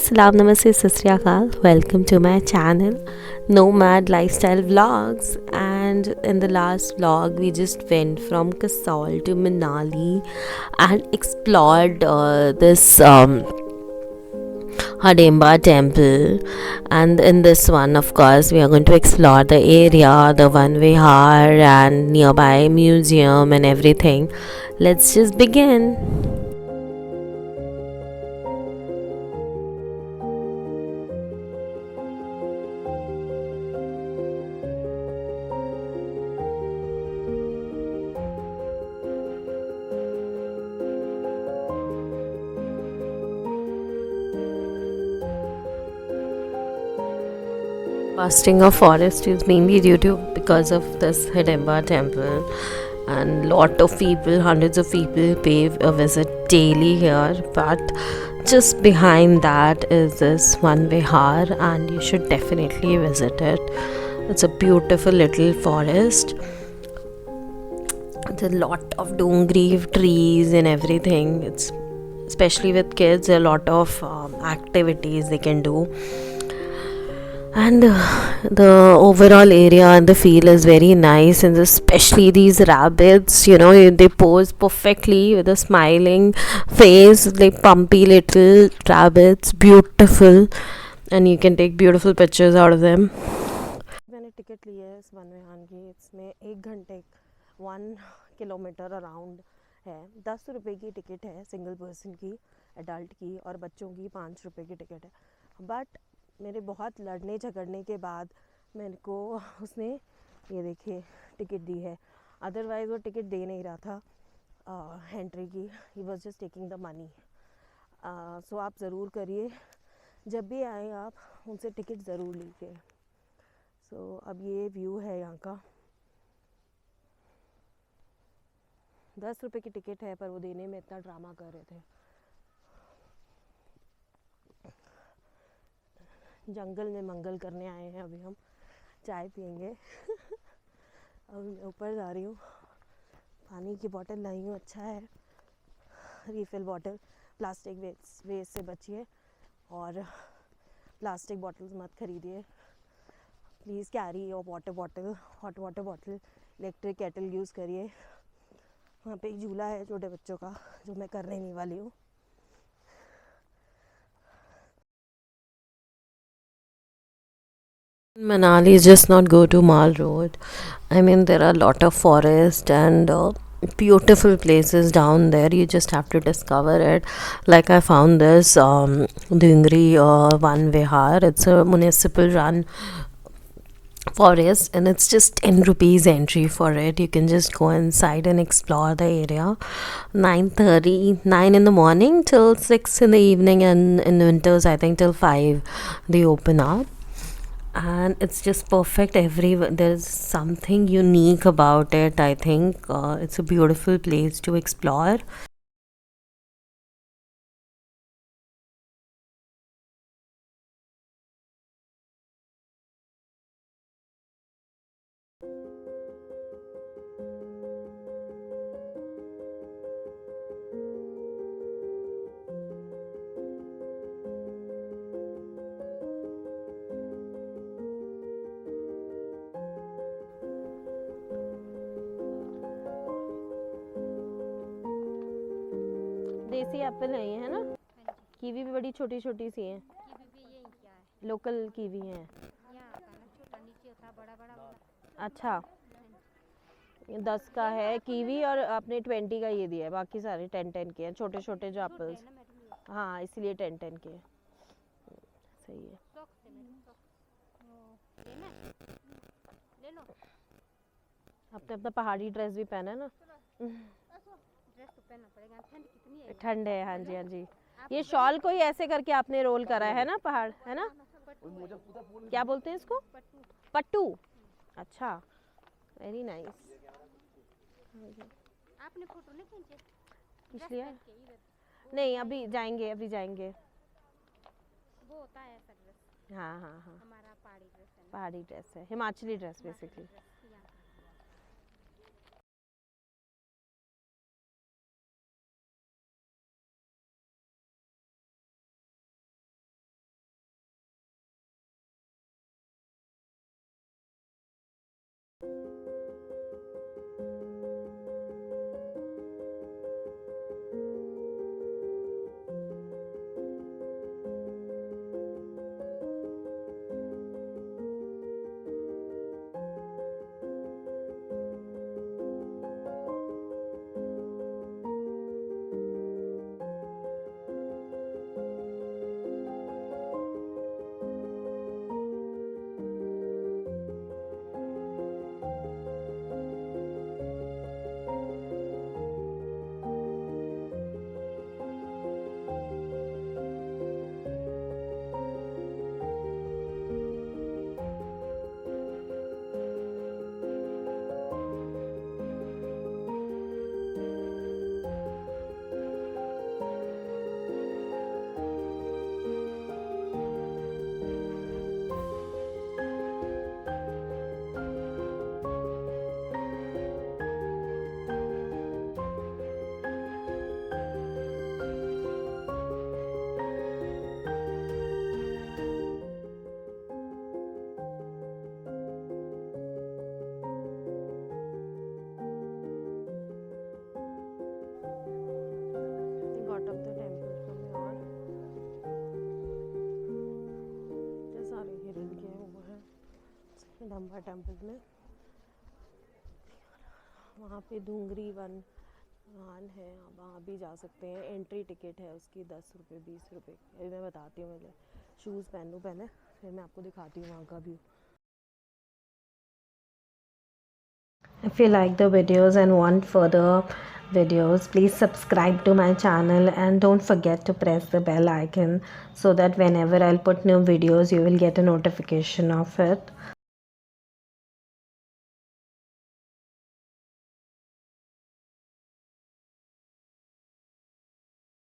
Salam Namaste Sat Sri Akal. Welcome to my channel Nomad Lifestyle Vlogs. And in the last vlog we just went from Kasol to Manali and explored this Hidimba temple, and in this one of course we are going to explore the area, the Van Vihar and nearby museum and everything. Let's just begin. Busting of forest is mainly due to because of this Hidimba temple, and lot of people, hundreds of people pay a visit daily here. But just behind that is this Van Vihar, and you should definitely visit it. It's a beautiful little forest. There's a lot of Dhungri trees and everything. It's especially with kids, a lot of activities they can do. And the overall area and the feel is very nice, and especially these rabbits, they pose perfectly with a smiling face, like pumpy little rabbits, beautiful, and you can take beautiful pictures out of them. मैंने ticket ली है इस one विहार की, इसमें 1 घंटे 1 kilometre around है। 10 रुपये की ticket है सिंगल पर्सन की, एडल्ट की, और बच्चों की 5 रुपये की टिकट है। बट मेरे बहुत लड़ने झगड़ने के बाद मेरे को उसने ये देखिए टिकट दी है, अदरवाइज़ वो टिकट दे नहीं रहा था एंट्री की, he was just taking the money. So आप ज़रूर करिए, जब भी आए आप उनसे टिकट ज़रूर लीजिए। सो अब ये व्यू है यहाँ का। 10 रुपये की टिकट है, पर वो देने में इतना ड्रामा कर रहे थे। जंगल में मंगल करने आए हैं, अभी हम चाय पियेंगे। अब मैं ऊपर जा रही हूँ, पानी की बोतल लाई हूँ, अच्छा है रीफिल बॉटल। प्लास्टिक वेस्ट से बचिए और प्लास्टिक बॉटल्स मत खरीदिए। Please carry your water bottle, hot water bottle. Electric kettle use करिए। वहाँ पे एक झूला है छोटे बच्चों का, जो मैं करने नहीं वाली हूँ। Manali is just not go to Mall Road. I mean, there are a lot of forest and beautiful places down there. You just have to discover it. Like I found this Dhungri Van Vihar. It's a municipal run forest, and it's just 10 rupees entry for it. You can just go inside and explore the area. 9 in the morning till 6 in the evening, and in winters I think till 5 they open up. And it's just perfect. There's something unique about it. I think it's a beautiful place to explore. देसी Apple है ये, है ना? Kiwi भी बड़ी छोटी छोटी सी हैं। लोकल कीवी हैं। अच्छा, 10 का है कीवी, और आपने 20 का ये दिया है, बाकी सारे 10 के हैं, छोटे छोटे जो एप्पल्स। हाँ, इसलिए 10 के। सही है। आपने अपना पहाड़ी ड्रेस भी पहना है ना? ड्रेस तो पहनना पड़ेगा, ठंड कितनी है। ठंड है, हाँ जी हाँ जी। ये शॉल को ही ऐसे करके आपने रोल करा है ना, पहाड़ है ना? क्या बोलते हैं इसको? पट्टू। अच्छा, वेरी नाइस। आपने फोटो नहीं खींचे? इसलिए नहीं, अभी जाएंगे, अभी जाएंगे। वो होता है ऐसा ड्रेस। हाँ हाँ हाँ, हमारा पहाड़ी ड्रेस है। पहाड़ी ड्रेस है, हिमाचली ड्रेस बेसिकली। बाबा टेम्पल में। वहाँ पे धुंगरी वन है, वहाँ भी जा सकते हैं। एंट्री टिकट है उसकी 10 रुपये 20 रुपये। अभी मैं बताती हूँ, पहले शूज़ पहन लूँ पहले, फिर मैं आपको दिखाती हूँ वहाँ का view. If you like the videos and want further videos, please subscribe to my channel and don't forget to press the bell icon so that whenever I'll put new videos, you will get a notification of it.